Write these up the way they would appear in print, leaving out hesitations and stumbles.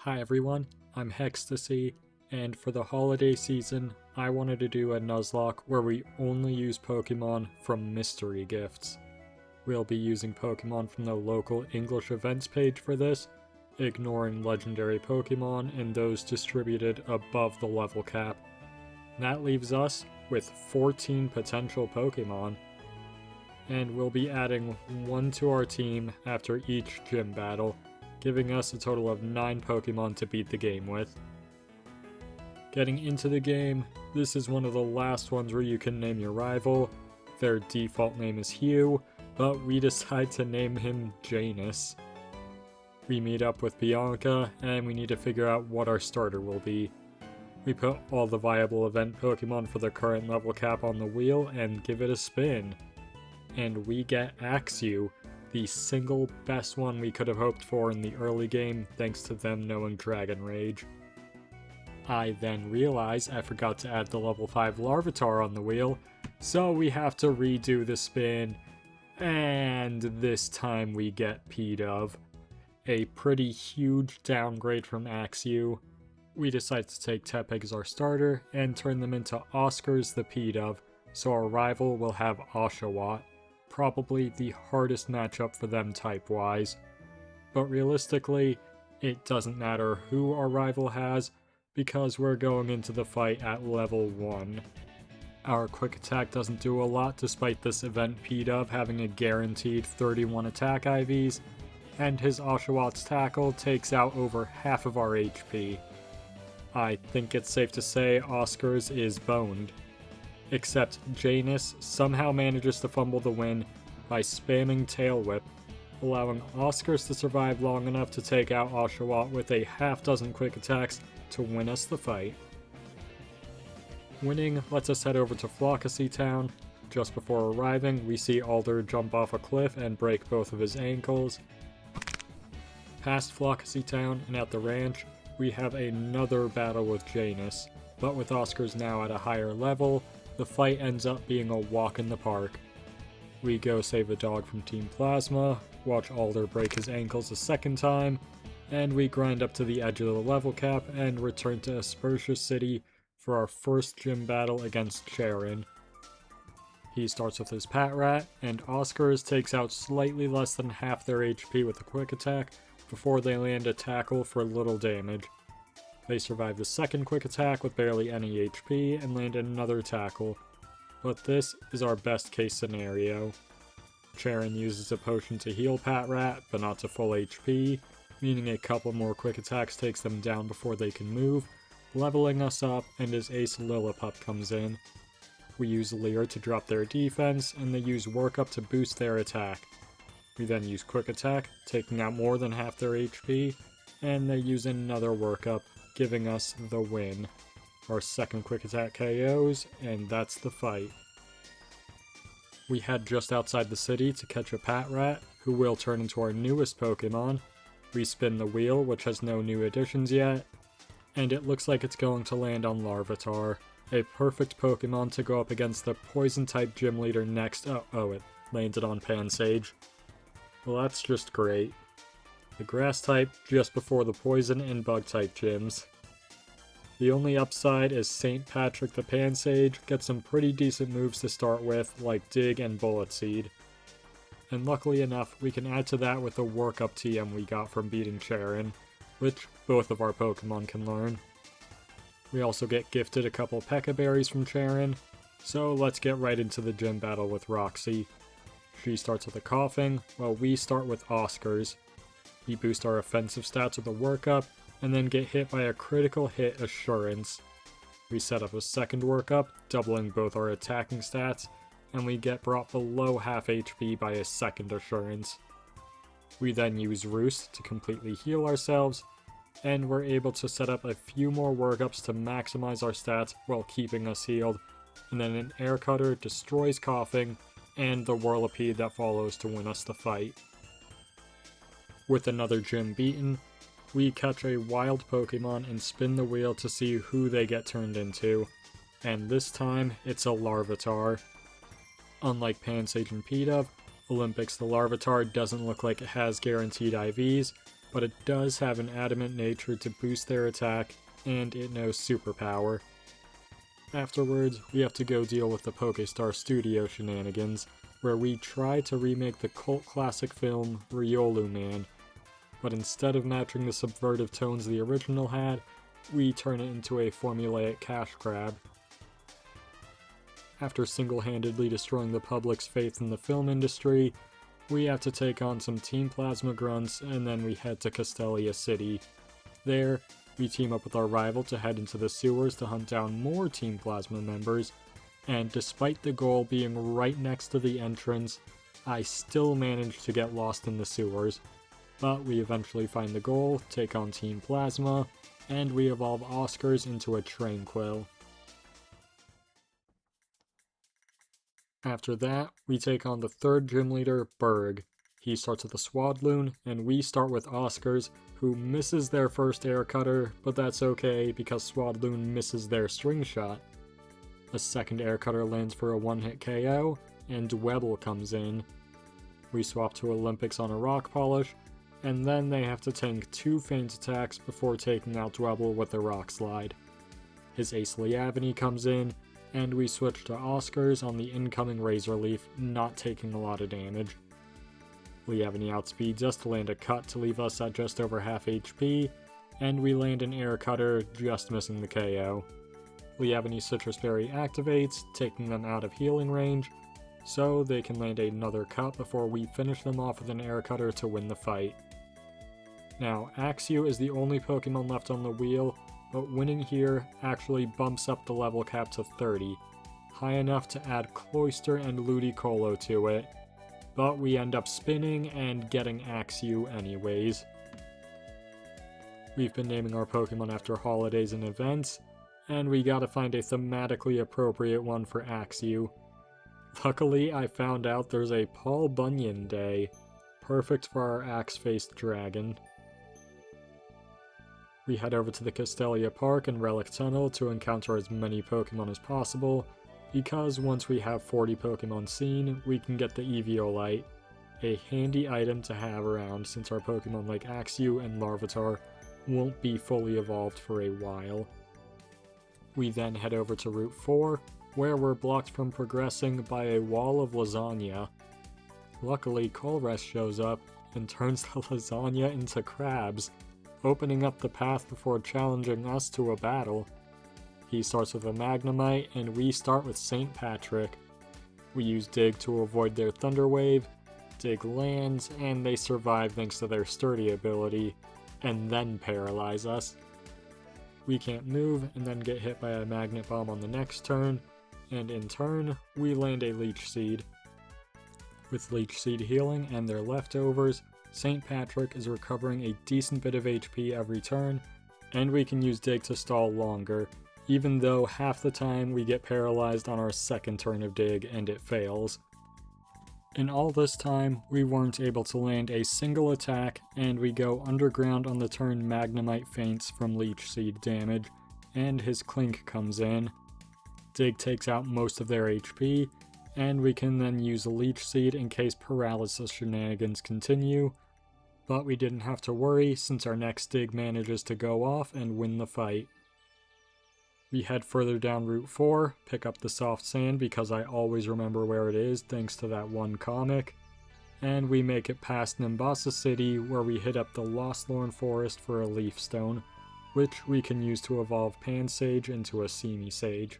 Hi everyone, I'm Hextasy, and for the holiday season, I wanted to do a Nuzlocke where we only use Pokémon from mystery gifts. We'll be using Pokémon from the local English events page for this, ignoring legendary Pokémon and those distributed above the level cap. That leaves us with 14 potential Pokémon, and we'll be adding one to our team after each gym battle, giving us a total of 9 Pokemon to beat the game with. Getting into the game, this is one of the last ones where you can name your rival. Their default name is Hugh, but we decide to name him Janus. We meet up with Bianca, and we need to figure out what our starter will be. We put all the viable event Pokemon for the current level cap on the wheel and give it a spin. And we get Axew, the single best one we could have hoped for in the early game thanks to them knowing Dragon Rage. I then realize I forgot to add the level 5 Larvitar on the wheel, so we have to redo the spin, and this time we get P-Dove. A pretty huge downgrade from Axew. We decide to take Tepig as our starter and turn them into Oscars the P-Dove, so our rival will have Oshawott. Probably the hardest matchup for them type-wise. But realistically, it doesn't matter who our rival has, because we're going into the fight at level 1. Our quick attack doesn't do a lot despite this event P-Dove having a guaranteed 31 attack IVs, and his Oshawott's tackle takes out over half of our HP. I think it's safe to say Oscars is boned. Except Janus somehow manages to fumble the win by spamming Tail Whip, allowing Oscars to survive long enough to take out Oshawott with a half dozen quick attacks to win us the fight. Winning lets us head over to Flockacy Town. Just before arriving, we see Alder jump off a cliff and break both of his ankles. Past Flockacy Town and at the ranch, we have another battle with Janus, but with Oscars now at a higher level, the fight ends up being a walk in the park. We go save a dog from Team Plasma, watch Alder break his ankles a second time, and we grind up to the edge of the level cap and return to Aspertia City for our first gym battle against Charon. He starts with his Patrat, and Oscars takes out slightly less than half their HP with a quick attack before they land a tackle for little damage. They survive the second quick attack with barely any HP and land another tackle, but this is our best case scenario. Charon uses a potion to heal Patrat, but not to full HP, meaning a couple more quick attacks takes them down before they can move, leveling us up, and his ace Lillipup comes in. We use Leer to drop their defense, and they use Workup to boost their attack. We then use Quick Attack, taking out more than half their HP, and they use another Workup, giving us the win. Our second quick attack KOs, and that's the fight. We head just outside the city to catch a Patrat, who will turn into our newest Pokemon. We spin the wheel, which has no new additions yet, and it looks like it's going to land on Larvitar, a perfect Pokemon to go up against the Poison-type gym leader next. Oh, it landed on Pansage. Well, that's just great. The Grass type just before the Poison and Bug type gyms. The only upside is St. Patrick the Pansage gets some pretty decent moves to start with, like Dig and Bullet Seed. And luckily enough, we can add to that with the Workup TM we got from beating Charon, which both of our Pokemon can learn. We also get gifted a couple Pekka Berries from Charon, so let's get right into the gym battle with Roxy. She starts with a Coughing, while we start with Oscars. We boost our offensive stats with a Workup, and then get hit by a critical hit Assurance. We set up a second Workup, doubling both our attacking stats, and we get brought below half HP by a second Assurance. We then use Roost to completely heal ourselves, and we're able to set up a few more Workups to maximize our stats while keeping us healed, and then an Air Cutter destroys Coughing, and the Whirlipede that follows to win us the fight. With another gym beaten, we catch a wild Pokemon and spin the wheel to see who they get turned into, and this time it's a Larvitar. Unlike Pansage and P-Dove, Olympics the Larvitar doesn't look like it has guaranteed IVs, but it does have an adamant nature to boost their attack, and it knows superpower. Afterwards, we have to go deal with the Pokestar Studio shenanigans, where we try to remake the cult classic film Riolu Man, but instead of matching the subversive tones the original had, we turn it into a formulaic cash grab. After single-handedly destroying the public's faith in the film industry, we have to take on some Team Plasma grunts, and then we head to Castelia City. There, we team up with our rival to head into the sewers to hunt down more Team Plasma members, and despite the goal being right next to the entrance, I still manage to get lost in the sewers. But we eventually find the goal, take on Team Plasma, and we evolve Oscars into a Tranquil. After that, we take on the third gym leader, Berg. He starts with a Swadloon, and we start with Oscars, who misses their first air cutter, but that's okay because Swadloon misses their string shot. A second air cutter lands for a one-hit KO, and Dwebble comes in. We swap to Olympics on a Rock Polish, and then they have to tank 2 feint attacks before taking out Dwebble with a Rock Slide. His Ace Liavani comes in, and we switch to Oscars on the incoming Razor Leaf, not taking a lot of damage. Liavani outspeeds us to land a cut to leave us at just over half HP, and we land an air cutter, just missing the KO. Liavani Citrus Berry activates, taking them out of healing range, so they can land another cut before we finish them off with an air cutter to win the fight. Now, Axew is the only Pokemon left on the wheel, but winning here actually bumps up the level cap to 30, high enough to add Cloyster and Ludicolo to it, but we end up spinning and getting Axew anyways. We've been naming our Pokemon after holidays and events, and we gotta find a thematically appropriate one for Axew. Luckily, I found out there's a Paul Bunyan Day, perfect for our axe-faced dragon. We head over to the Castelia Park and Relic Tunnel to encounter as many Pokemon as possible, because once we have 40 Pokemon seen, we can get the Eviolite, a handy item to have around since our Pokemon like Axew and Larvitar won't be fully evolved for a while. We then head over to Route 4, where we're blocked from progressing by a wall of lasagna. Luckily, Colress shows up and turns the lasagna into crabs, opening up the path before challenging us to a battle. He starts with a Magnemite, and we start with St. Patrick. We use Dig to avoid their Thunder Wave, Dig lands, and they survive thanks to their Sturdy ability, and then paralyze us. We can't move, and then get hit by a Magnet Bomb on the next turn, and in turn, we land a Leech Seed. With Leech Seed healing and their leftovers, St. Patrick is recovering a decent bit of HP every turn, and we can use Dig to stall longer, even though half the time we get paralyzed on our second turn of Dig and it fails. In all this time, we weren't able to land a single attack, and we go underground on the turn Magnemite faints from Leech Seed damage, and his Clink comes in. Dig takes out most of their HP, and we can then use Leech Seed in case paralysis shenanigans continue, but we didn't have to worry since our next Dig manages to go off and win the fight. We head further down Route 4, pick up the soft sand because I always remember where it is thanks to that one comic, and we make it past Nimbasa City where we hit up the Lostlorn Forest for a Leaf Stone, which we can use to evolve Pansage into a Simisage.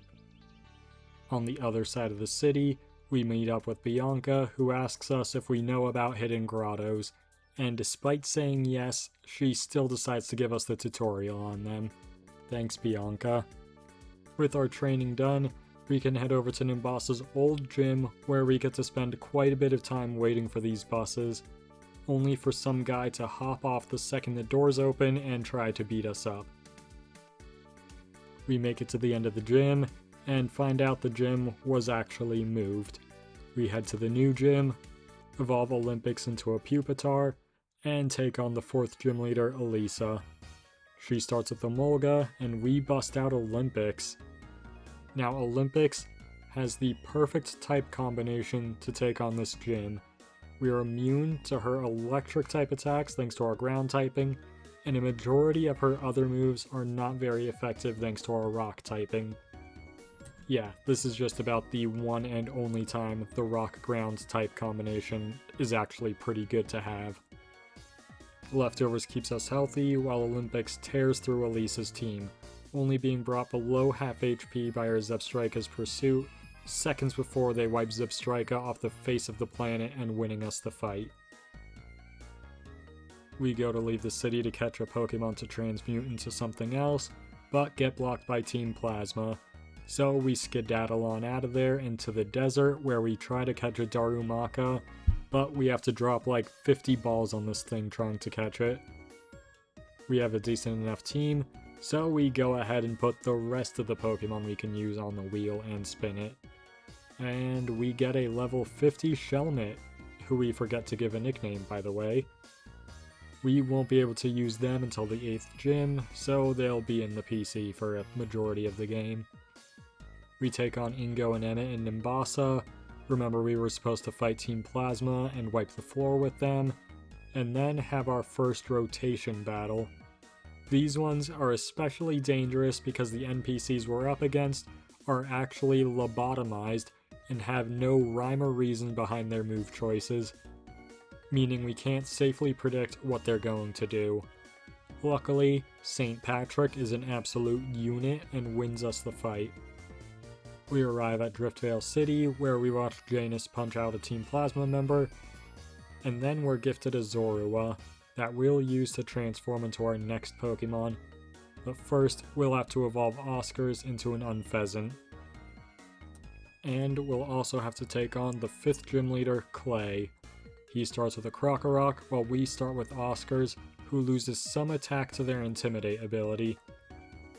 On the other side of the city, we meet up with Bianca, who asks us if we know about hidden grottos, and despite saying yes, she still decides to give us the tutorial on them. Thanks, Bianca. With our training done, we can head over to Nimbasa's old gym, where we get to spend quite a bit of time waiting for these buses, only for some guy to hop off the second the doors open and try to beat us up. We make it to the end of the gym, and find out the gym was actually moved. We head to the new gym, evolve Olympics into a Pupitar, and take on the 4th gym leader, Elisa. She starts with Emolga, and we bust out Olympics. Now Olympics has the perfect type combination to take on this gym. We are immune to her electric type attacks thanks to our ground typing, and a majority of her other moves are not very effective thanks to our rock typing. Yeah, this is just about the one and only time the rock-ground type combination is actually pretty good to have. Leftovers keeps us healthy, while Olympics tears through Elise's team, only being brought below half HP by her Zebstrika's pursuit, seconds before they wipe Zebstrika off the face of the planet and winning us the fight. We go to leave the city to catch a Pokemon to transmute into something else, but get blocked by Team Plasma. So we skedaddle on out of there into the desert where we try to catch a Darumaka, but we have to drop like 50 balls on this thing trying to catch it. We have a decent enough team, so we go ahead and put the rest of the Pokemon we can use on the wheel and spin it. And we get a level 50 Shelmet, who we forget to give a nickname by the way. We won't be able to use them until the 8th gym, so they'll be in the PC for a majority of the game. We take on Ingo and Emmett in Nimbasa. Remember we were supposed to fight Team Plasma and wipe the floor with them, and then have our first rotation battle. These ones are especially dangerous because the NPCs we're up against are actually lobotomized and have no rhyme or reason behind their move choices, meaning we can't safely predict what they're going to do. Luckily, St. Patrick is an absolute unit and wins us the fight. We arrive at Driftvale City, where we watch Janus punch out a Team Plasma member, and then we're gifted a Zorua that we'll use to transform into our next Pokemon. But first, we'll have to evolve Oscars into an Unpheasant. And we'll also have to take on the 5th gym leader, Clay. He starts with a Krokorok, while we start with Oscars, who loses some attack to their Intimidate ability.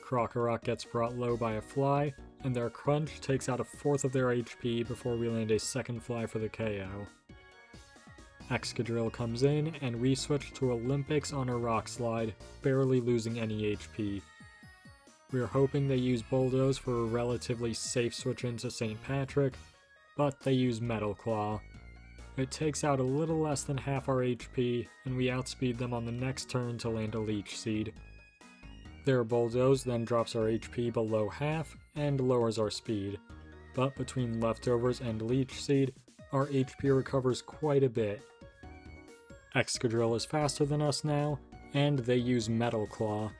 Krokorok gets brought low by a fly, and their Crunch takes out a fourth of their HP before we land a second fly for the KO. Excadrill comes in, and we switch to Olympics on a Rock Slide, barely losing any HP. We are hoping they use Bulldoze for a relatively safe switch into St. Patrick, but they use Metal Claw. It takes out a little less than half our HP, and we outspeed them on the next turn to land a Leech Seed. Their Bulldoze then drops our HP below half and lowers our speed, but between Leftovers and Leech Seed, our HP recovers quite a bit. Excadrill is faster than us now, and they use Metal Claw.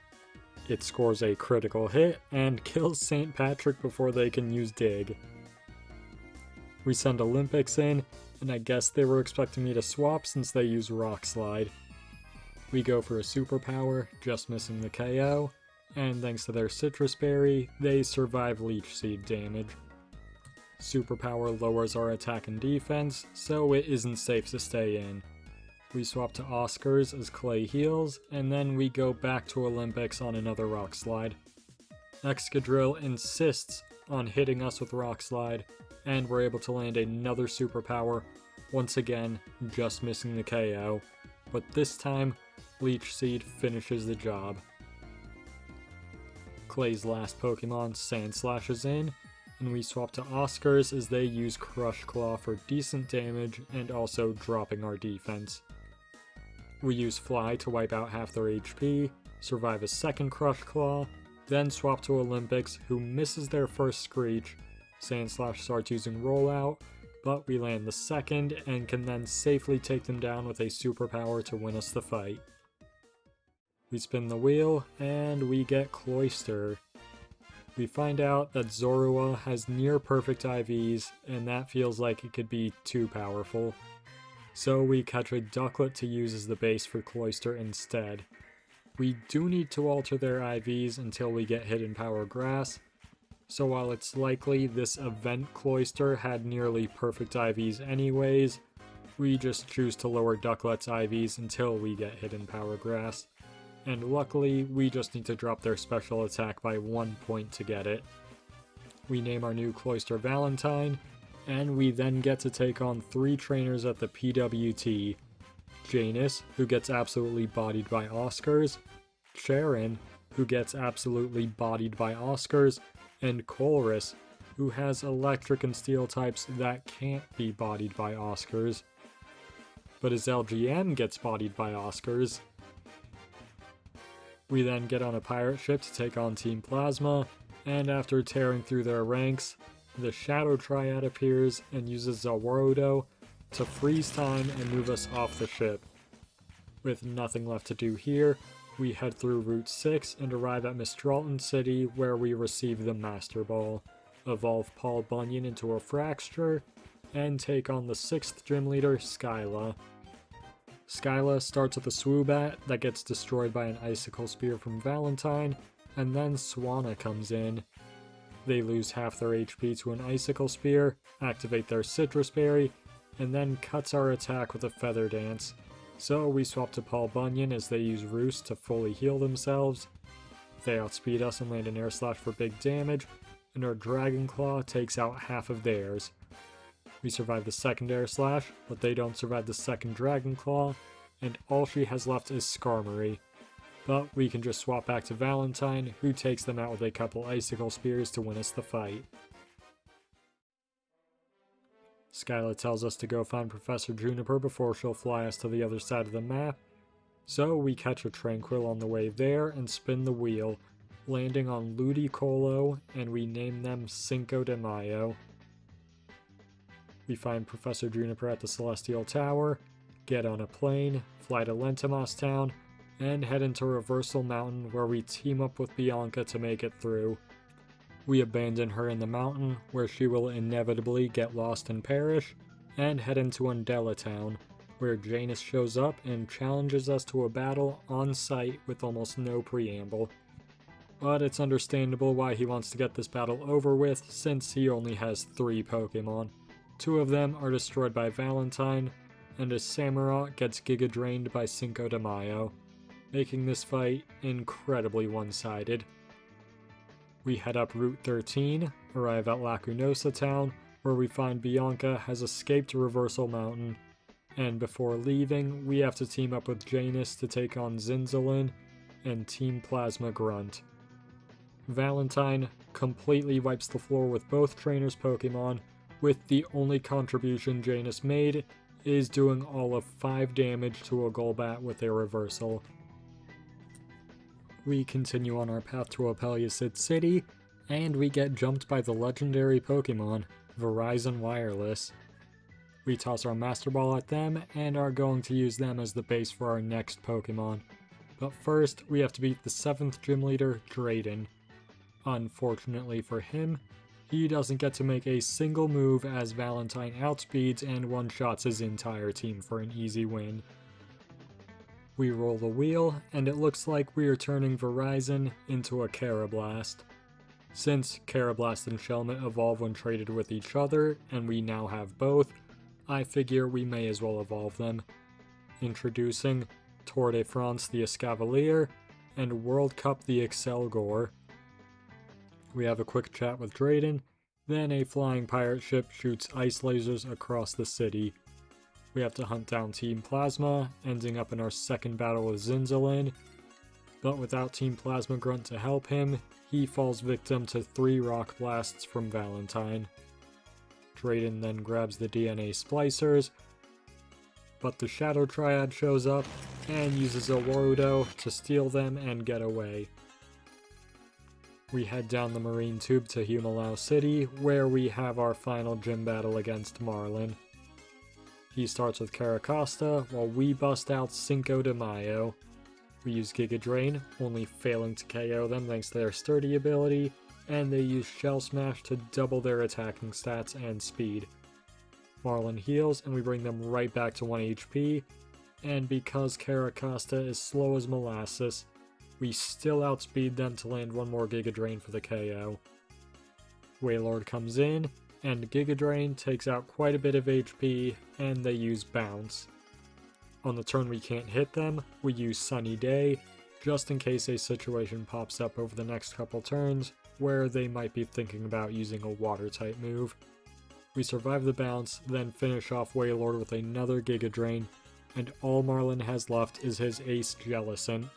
It scores a critical hit and kills St. Patrick before they can use Dig. We send Olympics in, and I guess they were expecting me to swap since they use Rock Slide. We go for a superpower, just missing the KO, and thanks to their Citrus Berry, they survive Leech Seed damage. Superpower lowers our attack and defense, so it isn't safe to stay in. We swap to Oscars as Clay heals, and then we go back to Olympics on another Rock Slide. Excadrill insists on hitting us with Rock Slide, and we're able to land another superpower, once again just missing the KO, but this time Leech Seed finishes the job. Clay's last Pokemon, Sandslash, is in, and we swap to Oscars as they use Crush Claw for decent damage and also dropping our defense. We use Fly to wipe out half their HP, survive a second Crush Claw, then swap to Olympics, who misses their first Screech. Sandslash starts using Rollout, but we land the second and can then safely take them down with a superpower to win us the fight. We spin the wheel, and we get Cloyster. We find out that Zorua has near perfect IVs, and that feels like it could be too powerful. So we catch a Ducklet to use as the base for Cloyster instead. We do need to alter their IVs until we get Hidden Power Grass, so while it's likely this event Cloyster had nearly perfect IVs anyways, we just choose to lower Ducklet's IVs until we get Hidden Power Grass. And luckily, we just need to drop their special attack by 1 point to get it. We name our new Cloyster Valentine, and we then get to take on 3 trainers at the PWT. Janus, who gets absolutely bodied by Oscars, Sharon, who gets absolutely bodied by Oscars, and Colress, who has electric and steel types that can't be bodied by Oscars. but his LGM gets bodied by Oscars. We then get on a pirate ship to take on Team Plasma, and after tearing through their ranks, the Shadow Triad appears and uses Zorodo to freeze time and move us off the ship. With nothing left to do here, we head through Route 6 and arrive at Mistralton City, where we receive the Master Ball, evolve Paul Bunyan into a Fraxture, and take on the 6th gym leader, Skyla. Skyla starts with a Swoobat that gets destroyed by an Icicle Spear from Valentine, and then Swanna comes in. They lose half their HP to an Icicle Spear, activate their Citrus Berry, and then cuts our attack with a Feather Dance. So we swap to Paul Bunyan as they use Roost to fully heal themselves. They outspeed us and land an Air Slash for big damage, and our Dragon Claw takes out half of theirs. We survive the second Air Slash, but they don't survive the second Dragon Claw, and all she has left is Skarmory. But we can just swap back to Valentine, who takes them out with a couple Icicle Spears to win us the fight. Skyla tells us to go find Professor Juniper before she'll fly us to the other side of the map, so we catch a Tranquil on the way there and spin the wheel, landing on Ludicolo, and we name them Cinco de Mayo. We find Professor Juniper at the Celestial Tower, get on a plane, fly to Lentamos Town, and head into Reversal Mountain, where we team up with Bianca to make it through. We abandon her in the mountain, where she will inevitably get lost and perish, and head into Undella Town, where Janus shows up and challenges us to a battle on site with almost no preamble. But it's understandable why he wants to get this battle over with, since he only has 3 Pokémon. 2 of them are destroyed by Valentine, and a Samurott gets Giga Drained by Cinco de Mayo, making this fight incredibly one-sided. We head up Route 13, arrive at Lacunosa Town, where we find Bianca has escaped Reversal Mountain, and before leaving, we have to team up with Janus to take on Zinzalin and Team Plasma Grunt. Valentine completely wipes the floor with both trainers' Pokémon, with the only contribution Janus made is doing all of 5 damage to a Golbat with a reversal. We continue on our path to Apellicid City, and we get jumped by the legendary Pokémon, Verizon Wireless. We toss our Master Ball at them, and are going to use them as the base for our next Pokémon. But first, we have to beat the 7th gym leader, Drayden. Unfortunately for him, he doesn't get to make a single move as Valentine outspeeds and one-shots his entire team for an easy win. We roll the wheel, and it looks like we are turning Verizon into a Carablast. Since Carablast and Shelmet evolve when traded with each other, and we now have both, I figure we may as well evolve them. Introducing Tour de France the Escavalier, and World Cup the Excelgor. We have a quick chat with Drayden, then a flying pirate ship shoots ice lasers across the city. We have to hunt down Team Plasma, ending up in our second battle with Zinzalin, but without Team Plasma Grunt to help him, he falls victim to 3 Rock Blasts from Valentine. Drayden then grabs the DNA splicers, but the Shadow Triad shows up and uses a Warudo to steal them and get away. We head down the Marine Tube to Humalao City, where we have our final gym battle against Marlin. He starts with Caracosta, while we bust out Cinco de Mayo. We use Giga Drain, only failing to KO them thanks to their sturdy ability, and they use Shell Smash to double their attacking stats and speed. Marlin heals, and we bring them right back to 1 HP, and because Caracosta is slow as molasses, we still outspeed them to land 1 more Giga Drain for the KO. Wailord comes in, and Giga Drain takes out quite a bit of HP, and they use Bounce. On the turn we can't hit them, we use Sunny Day, just in case a situation pops up over the next couple turns, where they might be thinking about using a Water-type move. We survive the bounce, then finish off Wailord with another Giga Drain, and all Marlin has left is his ace Jellicent.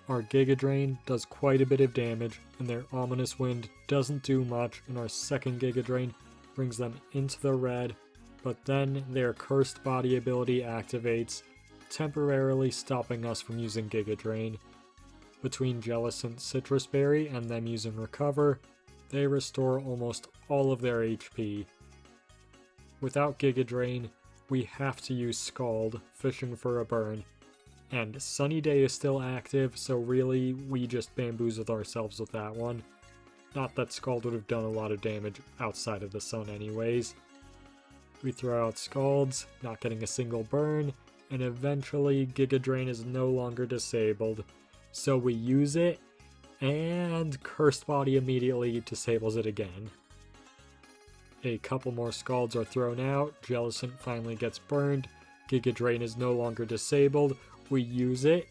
Our Giga Drain does quite a bit of damage, and their Ominous Wind doesn't do much, and our second Giga Drain brings them into the red, but then their Cursed Body ability activates, temporarily stopping us from using Giga Drain. Between Jellicent Citrus Berry and them using Recover, they restore almost all of their HP. Without Giga Drain, we have to use Scald, fishing for a burn. And Sunny Day is still active, so really we just bamboozled ourselves with that one. Not that Scald would have done a lot of damage outside of the sun anyways. We throw out Scalds, not getting a single burn, and eventually Giga Drain is no longer disabled. So we use it, and Cursed Body immediately disables it again. A couple more Scalds are thrown out, Jellicent finally gets burned, Giga Drain is no longer disabled, we use it,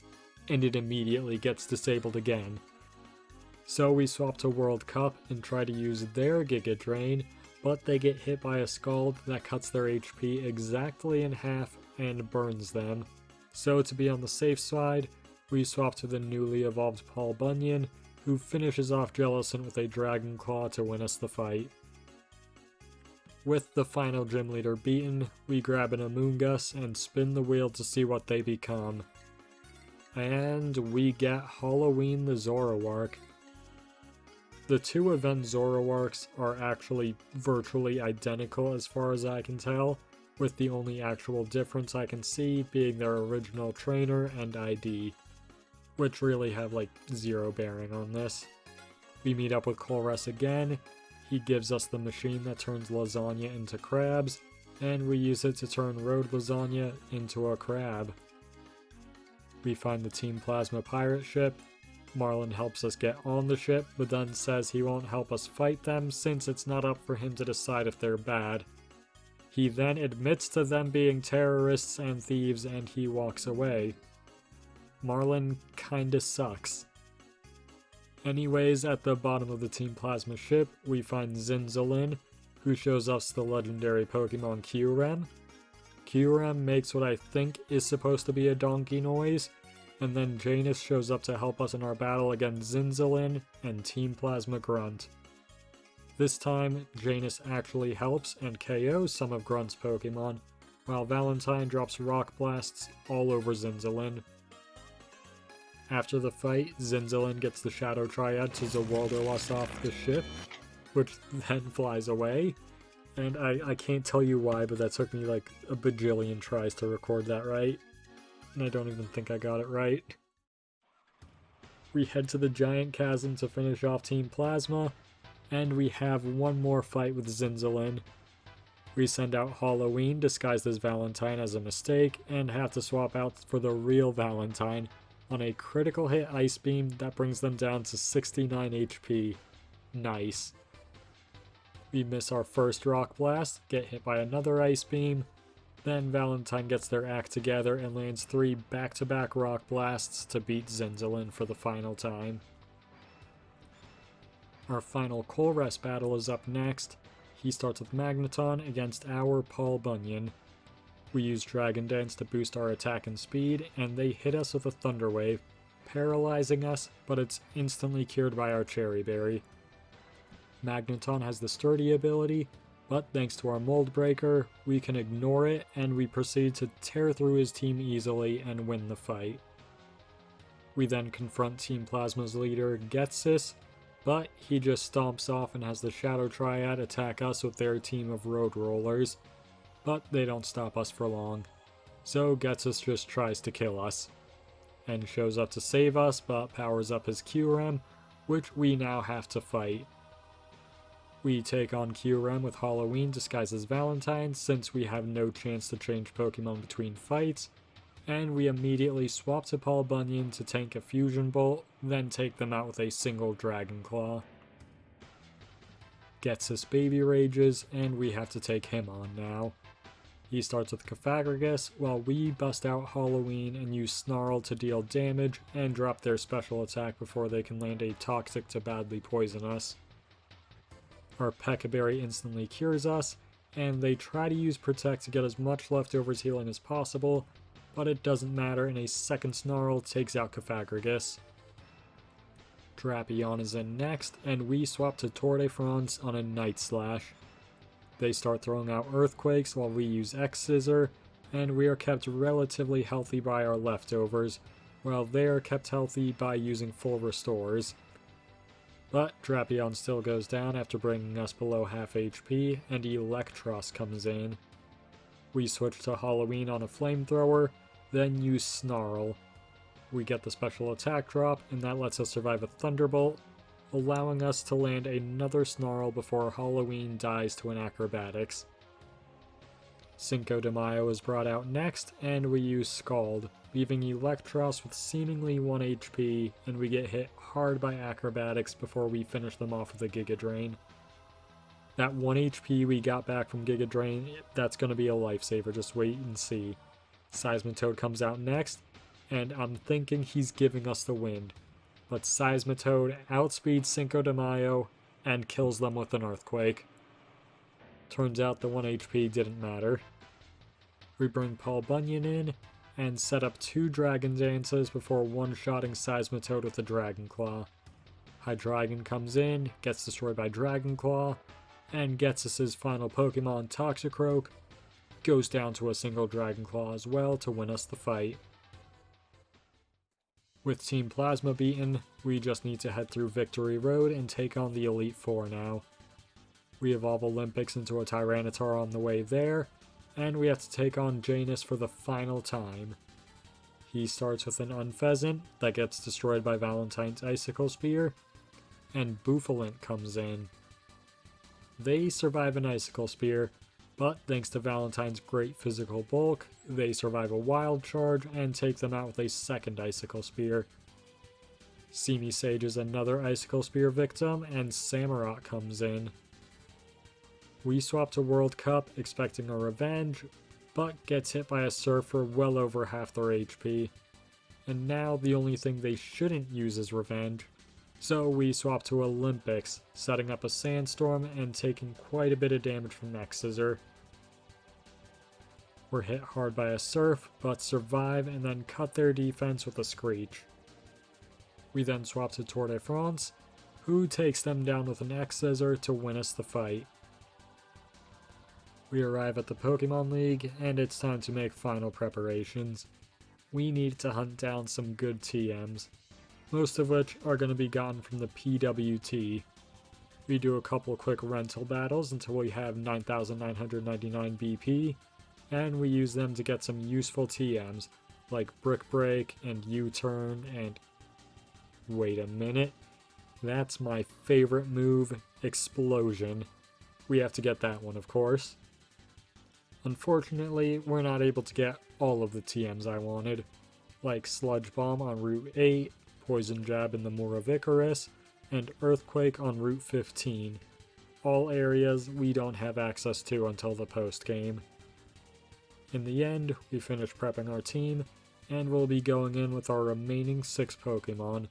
and it immediately gets disabled again. So we swap to World Cup and try to use their Giga Drain, but they get hit by a Scald that cuts their HP exactly in half and burns them. So to be on the safe side, we swap to the newly evolved Paul Bunyan, who finishes off Jellicent with a Dragon Claw to win us the fight. With the final gym leader beaten, we grab an Amoonguss and spin the wheel to see what they become. And we get Halloween the Zoroark. The two event Zoroarks are actually virtually identical as far as I can tell, with the only actual difference I can see being their original trainer and ID, which really have like zero bearing on this. We meet up with Colress again, he gives us the machine that turns lasagna into crabs, and we use it to turn road lasagna into a crab. We find the Team Plasma pirate ship. Marlin helps us get on the ship, but then says he won't help us fight them since it's not up for him to decide if they're bad. He then admits to them being terrorists and thieves and he walks away. Marlin kinda sucks. Anyways, at the bottom of the Team Plasma ship, we find Zinzalin, who shows us the legendary Pokemon Kyurem. Kyurem makes what I think is supposed to be a donkey noise, and then Janus shows up to help us in our battle against Zinzalin and Team Plasma Grunt. This time, Janus actually helps and KOs some of Grunt's Pokemon, while Valentine drops Rock Blasts all over Zinzalin. After the fight, Zinzalin gets the Shadow Triad to Zawalderlust off the ship, which then flies away. And I can't tell you why, but that took me like a bajillion tries to record that right. And I don't even think I got it right. We head to the Giant Chasm to finish off Team Plasma, and we have one more fight with Zinzalin. We send out Halloween disguised as Valentine as a mistake, and have to swap out for the real Valentine on a critical hit Ice Beam that brings them down to 69 HP. Nice. We miss our first Rock Blast, get hit by another Ice Beam, then Valentine gets their act together and lands 3 back-to-back Rock Blasts to beat Zinzalin for the final time. Our final Colress battle is up next. He starts with Magneton against our Paul Bunyan. We use Dragon Dance to boost our attack and speed, and they hit us with a Thunder Wave, paralyzing us, but it's instantly cured by our Cherry Berry. Magneton has the Sturdy ability, but thanks to our Mold Breaker, we can ignore it, and we proceed to tear through his team easily and win the fight. We then confront Team Plasma's leader, Getsis, but he just stomps off and has the Shadow Triad attack us with their team of Road Rollers, but they don't stop us for long. So Getsis just tries to kill us, and shows up to save us, but powers up his Kyurem, which we now have to fight. We take on Kyurem with Halloween disguised as Valentine since we have no chance to change Pokemon between fights, and we immediately swap to Paul Bunyan to tank a Fusion Bolt, then take them out with a single Dragon Claw. Getsis baby rages, and we have to take him on now. He starts with Cofagrigus, while we bust out Halloween and use Snarl to deal damage and drop their special attack before they can land a Toxic to badly poison us. Our Pechaberry instantly cures us, and they try to use Protect to get as much leftovers healing as possible, but it doesn't matter and a second Snarl takes out Cofagrigus. Drapion is in next, and we swap to Tordefrons on a Night Slash. They start throwing out earthquakes while we use X-Scissor, and we are kept relatively healthy by our leftovers, while they are kept healthy by using full restores. But Drapion still goes down after bringing us below half HP, and Electros comes in. We switch to Halloween on a flamethrower, then use Snarl. We get the special attack drop, and that lets us survive a Thunderbolt, allowing us to land another Snarl before Halloween dies to an Acrobatics. Cinco de Mayo is brought out next, and we use Scald, leaving Electros with seemingly 1 HP, and we get hit hard by Acrobatics before we finish them off with a Giga Drain. That 1 HP we got back from Giga Drain, that's going to be a lifesaver, just wait and see. Seismitoad comes out next, and I'm thinking he's giving us the win. But Seismitoad outspeeds Cinco de Mayo and kills them with an Earthquake. Turns out the 1 HP didn't matter. We bring Paul Bunyan in and set up 2 Dragon Dances before one-shotting Seismitoad with a Dragon Claw. Hydreigon comes in, gets destroyed by Dragon Claw, and gets us his final Pokemon, Toxicroak, goes down to a single Dragon Claw as well to win us the fight. With Team Plasma beaten, we just need to head through Victory Road and take on the Elite Four now. We evolve Olympics into a Tyranitar on the way there, and we have to take on Janus for the final time. He starts with an Unpheasant that gets destroyed by Valentine's Icicle Spear, and Bouffalant comes in. They survive an Icicle Spear, but thanks to Valentine's great physical bulk, they survive a Wild Charge and take them out with a second Icicle Spear. Sage is another Icicle Spear victim, and Samurott comes in. We swap to World Cup expecting a revenge, but gets hit by a Surf for well over half their HP. And now the only thing they shouldn't use is revenge. So we swap to Olympics, setting up a Sandstorm and taking quite a bit of damage from X-Scissor. We're hit hard by a Surf, but survive and then cut their defense with a Screech. We then swap to Tour de France, who takes them down with an X-Scissor to win us the fight. We arrive at the Pokemon League, and it's time to make final preparations. We need to hunt down some good TMs, most of which are going to be gotten from the PWT. We do a couple quick rental battles until we have 9,999 BP, and we use them to get some useful TMs, like Brick Break and U-Turn and... wait a minute. That's my favorite move, Explosion. We have to get that one, of course. Unfortunately, we're not able to get all of the TMs I wanted, like Sludge Bomb on Route 8, Poison Jab in the Moor of Icarus, and Earthquake on Route 15. All areas we don't have access to until the post-game. In the end, we finish prepping our team, and we'll be going in with our remaining 6 Pokemon: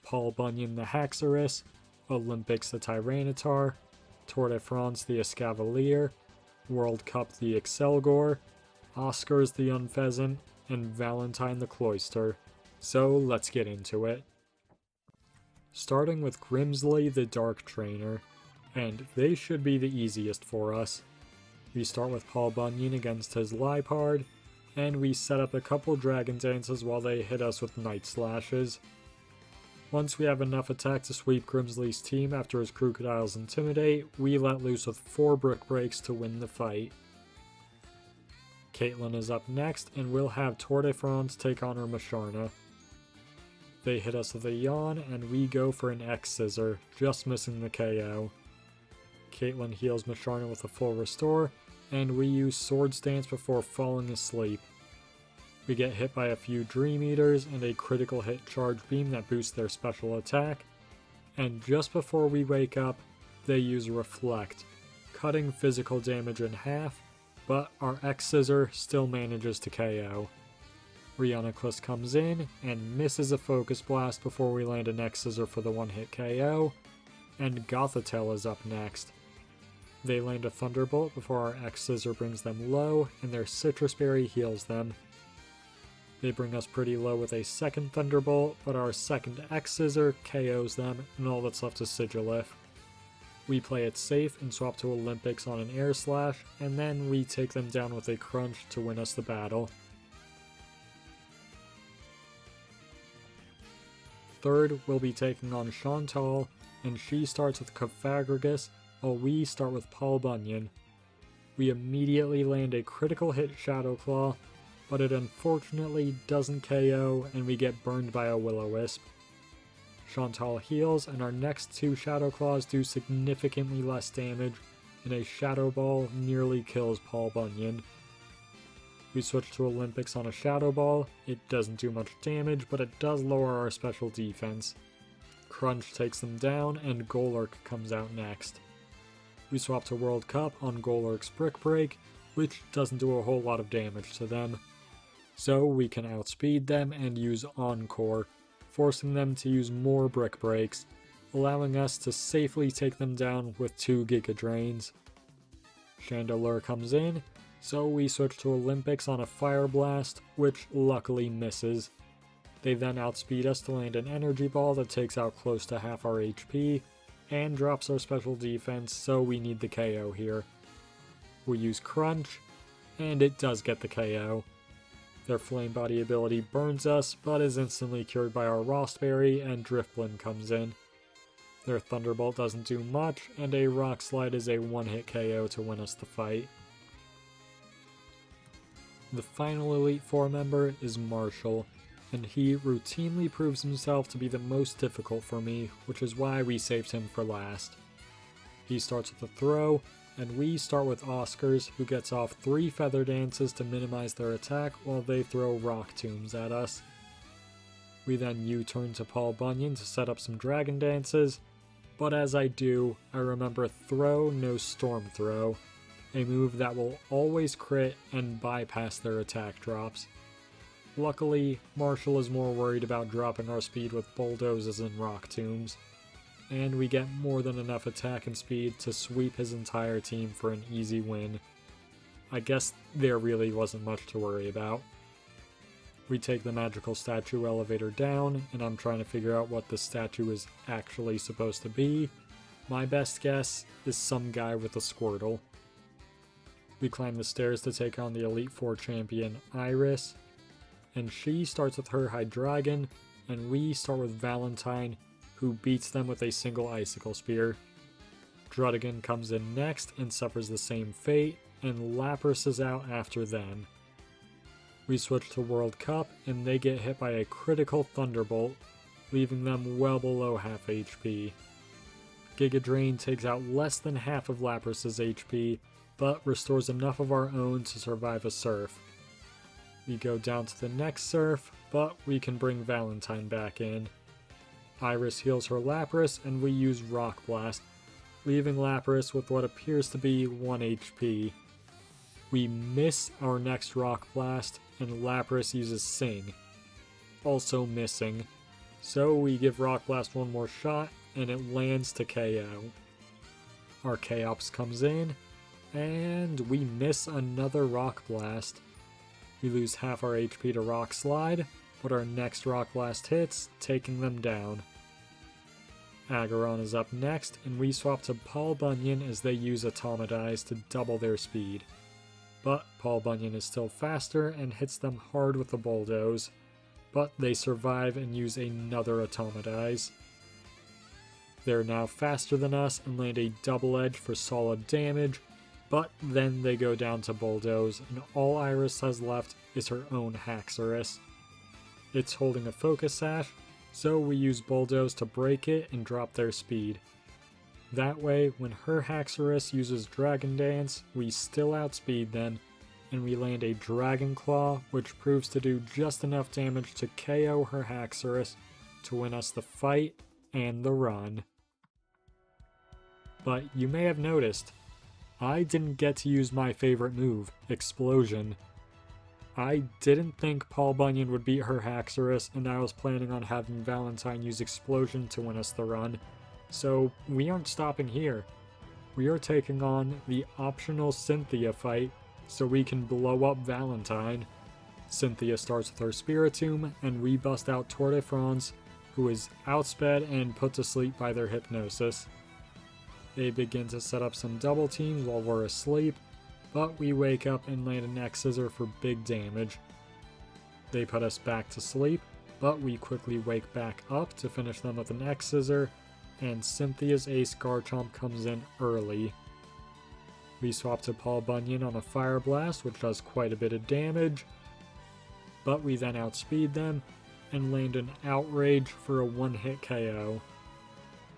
Paul Bunyan the Haxorus, Olympics the Tyranitar, Tour de France the Escavalier, World Cup the Excelgor, Oscars the Unpheasant, and Valentine the Cloyster. So let's get into it. Starting with Grimsley the Dark Trainer, and they should be the easiest for us. We start with Paul Bunyan against his Liepard, and we set up a couple Dragon Dances while they hit us with Night Slashes. Once we have enough attack to sweep Grimsley's team after his Crocodiles Intimidate, we let loose with 4 Brick Breaks to win the fight. Caitlyn is up next, and we'll have Tour de France take on her Masharna. They hit us with a Yawn, and we go for an X-Scissor, just missing the KO. Caitlyn heals Masharna with a full restore, and we use Swords Dance before falling asleep. We get hit by a few Dream Eaters and a critical hit Charge Beam that boosts their special attack, and just before we wake up, they use Reflect, cutting physical damage in half, but our X-Scissor still manages to KO. Rioniclus comes in and misses a Focus Blast before we land an X-Scissor for the one-hit KO, and Gothitelle is up next. They land a Thunderbolt before our X-Scissor brings them low, and their Citrus Berry heals them. They bring us pretty low with a second Thunderbolt, but our second X-Scissor KOs them, and all that's left is Sigilif. We play it safe and swap to Olympics on an air slash, and then we take them down with a crunch to win us the battle. Third, we'll be taking on Chantal, and she starts with Cofagrigus, while we start with Paul Bunyan. We immediately land a critical hit Shadow Claw, but it unfortunately doesn't KO and we get burned by a Will-O-Wisp. Chantal heals, and our next two Shadow Claws do significantly less damage, and a Shadow Ball nearly kills Paul Bunyan. We switch to Olympics on a Shadow Ball. It doesn't do much damage, but it does lower our special defense. Crunch takes them down, and Golurk comes out next. We swap to World Cup on Golurk's Brick Break, which doesn't do a whole lot of damage to them. So we can outspeed them and use Encore, forcing them to use more Brick Breaks, allowing us to safely take them down with 2 Giga Drains. Chandelure comes in, so we switch to Olympics on a Fire Blast, which luckily misses. They then outspeed us to land an Energy Ball that takes out close to half our HP, and drops our special defense, so we need the KO here. We use Crunch, and it does get the KO. Their Flame Body ability burns us, but is instantly cured by our Rostberry, and Drifblim comes in. Their Thunderbolt doesn't do much, and a Rock Slide is a one-hit KO to win us the fight. The final Elite Four member is Marshall, and he routinely proves himself to be the most difficult for me, which is why we saved him for last. He starts with a throw, and we start with Oscars, who gets off 3 Feather Dances to minimize their attack while they throw Rock Tombs at us. We then U-turn to Paul Bunyan to set up some Dragon Dances, but as I do, I remember Throw No Storm Throw, a move that will always crit and bypass their attack drops. Luckily, Marshall is more worried about dropping our speed with Bulldozes and Rock Tombs, and we get more than enough attack and speed to sweep his entire team for an easy win. I guess there really wasn't much to worry about. We take the magical statue elevator down, and I'm trying to figure out what the statue is actually supposed to be. My best guess is some guy with a Squirtle. We climb the stairs to take on the Elite Four champion, Iris, and she starts with her Hydreigon, and we start with Valentine, who beats them with a single Icicle Spear. Druddigon comes in next and suffers the same fate, and Lapras is out after them. We switch to World Cup, and they get hit by a critical Thunderbolt, leaving them well below half HP. Giga Drain takes out less than half of Lapras's HP, but restores enough of our own to survive a Surf. We go down to the next Surf, but we can bring Valentine back in. Iris heals her Lapras, and we use Rock Blast, leaving Lapras with what appears to be 1 HP. We miss our next Rock Blast, and Lapras uses Sing, also missing. So we give Rock Blast one more shot, and it lands to KO. Our Chaops comes in, and we miss another Rock Blast. We lose half our HP to Rock Slide, but our next Rock Blast hits, taking them down. Aggron is up next, and we swap to Paul Bunyan as they use Automatize to double their speed. But Paul Bunyan is still faster and hits them hard with the Bulldoze, but they survive and use another Automatize. They're now faster than us and land a Double Edge for solid damage, but then they go down to Bulldoze, and all Iris has left is her own Haxorus. It's holding a Focus Sash, so we use Bulldoze to break it and drop their speed. That way, when her Haxorus uses Dragon Dance, we still outspeed them, and we land a Dragon Claw, which proves to do just enough damage to KO her Haxorus to win us the fight and the run. But you may have noticed, I didn't get to use my favorite move, Explosion. I didn't think Paul Bunyan would beat her Haxorus, and I was planning on having Valentine use Explosion to win us the run. So we aren't stopping here. We are taking on the optional Cynthia fight so we can blow up Valentine. Cynthia starts with her Spiritomb, and we bust out Tour de France, who is outsped and put to sleep by their Hypnosis. They begin to set up some double teams while we're asleep, but we wake up and land an X Scissor for big damage. They put us back to sleep, but we quickly wake back up to finish them with an X Scissor, and Cynthia's Ace Garchomp comes in early. We swap to Paul Bunyan on a Fire Blast, which does quite a bit of damage, but we then outspeed them and land an Outrage for a one-hit KO.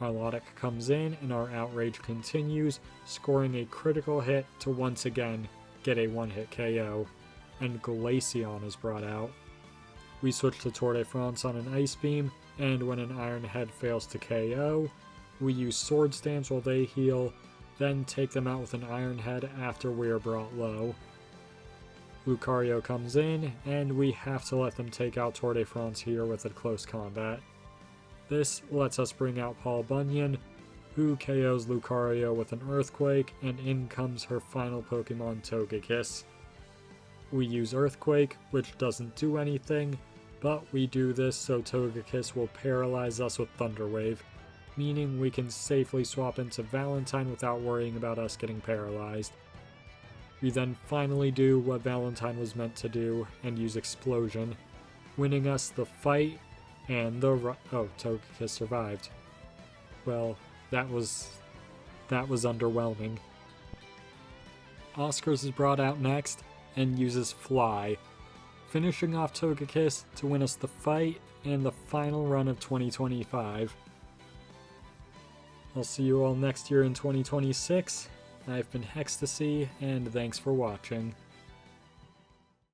Milotic comes in and our Outrage continues, scoring a critical hit to once again get a one-hit KO, and Glaceon is brought out. We switch to Tour de France on an Ice Beam, and when an Iron Head fails to KO, we use Sword Stance while they heal, then take them out with an Iron Head after we are brought low. Lucario comes in, and we have to let them take out Tour de France here with a close combat. This lets us bring out Paul Bunyan, who KOs Lucario with an Earthquake, and in comes her final Pokemon, Togekiss. We use Earthquake, which doesn't do anything, but we do this so Togekiss will paralyze us with Thunder Wave, meaning we can safely swap into Valentine without worrying about us getting paralyzed. We then finally do what Valentine was meant to do and use Explosion, winning us the fight and the Togekiss survived. Well, that was underwhelming. Oscars is brought out next and uses Fly, finishing off Togekiss to win us the fight and the final run of 2025. I'll see you all next year in 2026. I've been Hextasy, and thanks for watching.